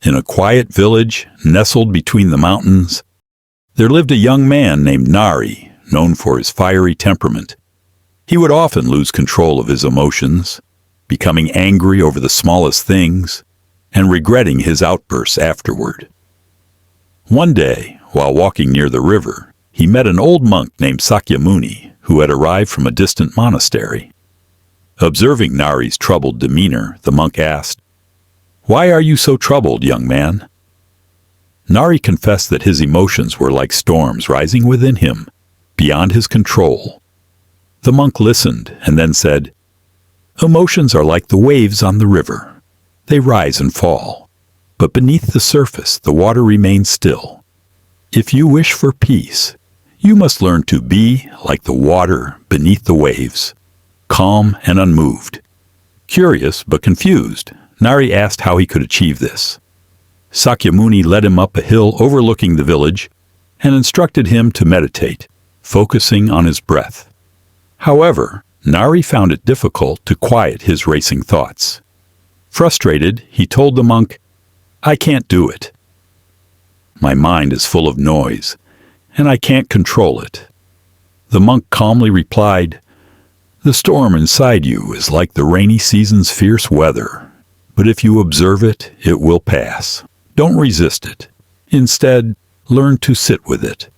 In a quiet village nestled between the mountains, there lived a young man named Nari, known for his fiery temperament. He would often lose control of his emotions, becoming angry over the smallest things and regretting his outbursts afterward. One day, while walking near the river, he met an old monk named Sakyamuni who had arrived from a distant monastery. Observing Nari's troubled demeanor, the monk asked, "Why are you so troubled, young man?" Nari confessed that his emotions were like storms rising within him, beyond his control. The monk listened and then said, "Emotions are like the waves on the river. They rise and fall, but beneath the surface the water remains still. If you wish for peace, you must learn to be like the water beneath the waves, calm and unmoved." Curious but confused, Nari asked how he could achieve this. Sakyamuni led him up a hill overlooking the village and instructed him to meditate, focusing on his breath. However, Nari found it difficult to quiet his racing thoughts. Frustrated, he told the monk, "I can't do it. My mind is full of noise, and I can't control it." The monk calmly replied, "The storm inside you is like the rainy season's fierce weather, but if you observe it, it will pass. Don't resist it. Instead, learn to sit with it."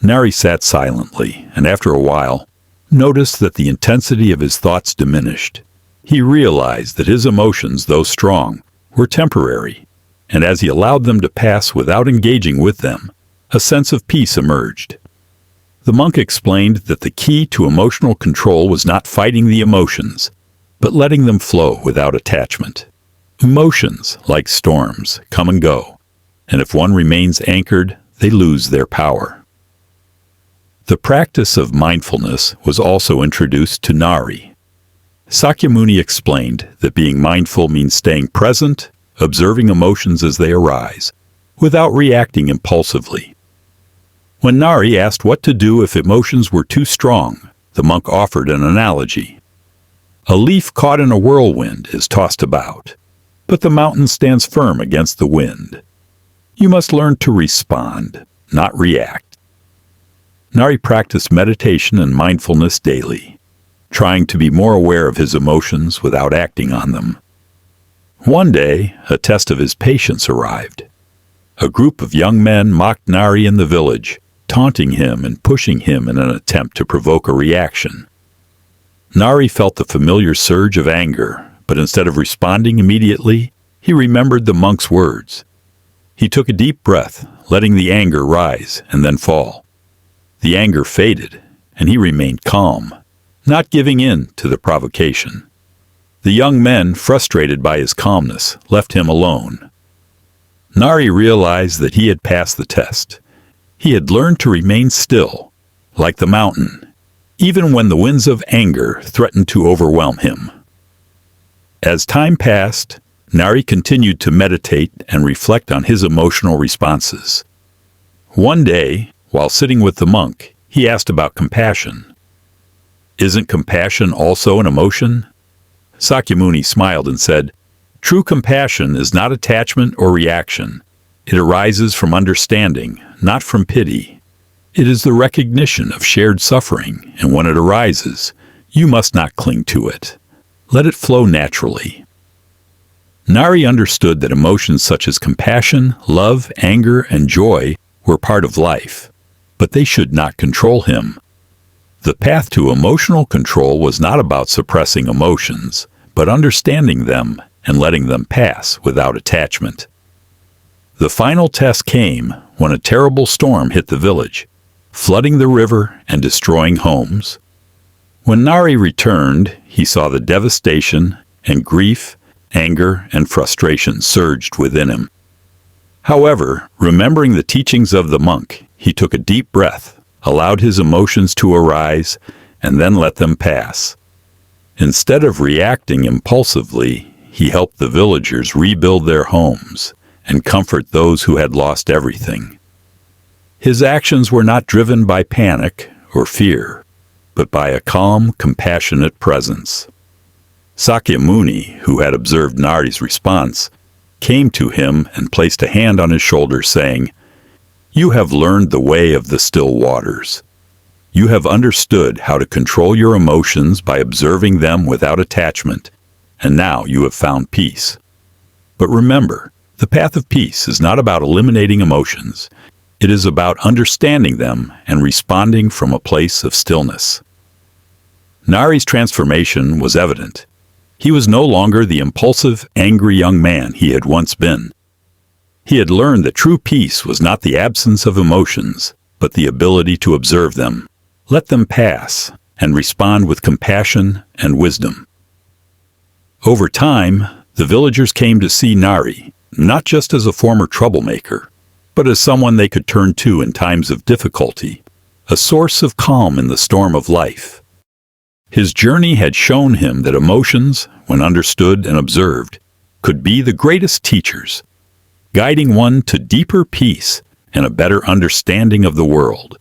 Nari sat silently, and after a while, noticed that the intensity of his thoughts diminished. He realized that his emotions, though strong, were temporary, and as he allowed them to pass without engaging with them, a sense of peace emerged. The monk explained that the key to emotional control was not fighting the emotions, but letting them flow without attachment. Emotions, like storms, come and go, and if one remains anchored, they lose their power. The practice of mindfulness was also introduced to Nari. Sakyamuni explained that being mindful means staying present, observing emotions as they arise, without reacting impulsively. When Nari asked what to do if emotions were too strong, the monk offered an analogy. A leaf caught in a whirlwind is tossed about, but the mountain stands firm against the wind. You must learn to respond, not react. Nari practiced meditation and mindfulness daily, trying to be more aware of his emotions without acting on them. One day, a test of his patience arrived. A group of young men mocked Nari in the village, taunting him and pushing him in an attempt to provoke a reaction. Nari felt the familiar surge of anger, but instead of responding immediately, he remembered the monk's words. He took a deep breath, letting the anger rise and then fall. The anger faded, and he remained calm, not giving in to the provocation. The young men, frustrated by his calmness, left him alone. Nari realized that he had passed the test. He had learned to remain still, like the mountain, even when the winds of anger threatened to overwhelm him. As time passed, Nari continued to meditate and reflect on his emotional responses. One day, while sitting with the monk, he asked about compassion. "Isn't compassion also an emotion?" Sakyamuni smiled and said, "True compassion is not attachment or reaction. It arises from understanding, not from pity. It is the recognition of shared suffering, and when it arises, you must not cling to it. Let it flow naturally." Nari understood that emotions such as compassion, love, anger, and joy were part of life, but they should not control him. The path to emotional control was not about suppressing emotions, but understanding them and letting them pass without attachment. The final test came when a terrible storm hit the village, flooding the river and destroying homes. When Nari returned, he saw the devastation, and grief, anger, and frustration surged within him. However, remembering the teachings of the monk, he took a deep breath, allowed his emotions to arise, and then let them pass. Instead of reacting impulsively, he helped the villagers rebuild their homes and comfort those who had lost everything. His actions were not driven by panic or fear, but by a calm, compassionate presence. Sakyamuni, who had observed Nari's response, came to him and placed a hand on his shoulder, saying, "You have learned the way of the still waters. You have understood how to control your emotions by observing them without attachment, and now you have found peace. But remember, the path of peace is not about eliminating emotions. It is about understanding them and responding from a place of stillness." Nari's transformation was evident. He was no longer the impulsive, angry young man he had once been. He had learned that true peace was not the absence of emotions, but the ability to observe them, let them pass, and respond with compassion and wisdom. Over time, the villagers came to see Nari, not just as a former troublemaker, but as someone they could turn to in times of difficulty, a source of calm in the storm of life. His journey had shown him that emotions, when understood and observed, could be the greatest teachers, guiding one to deeper peace and a better understanding of the world.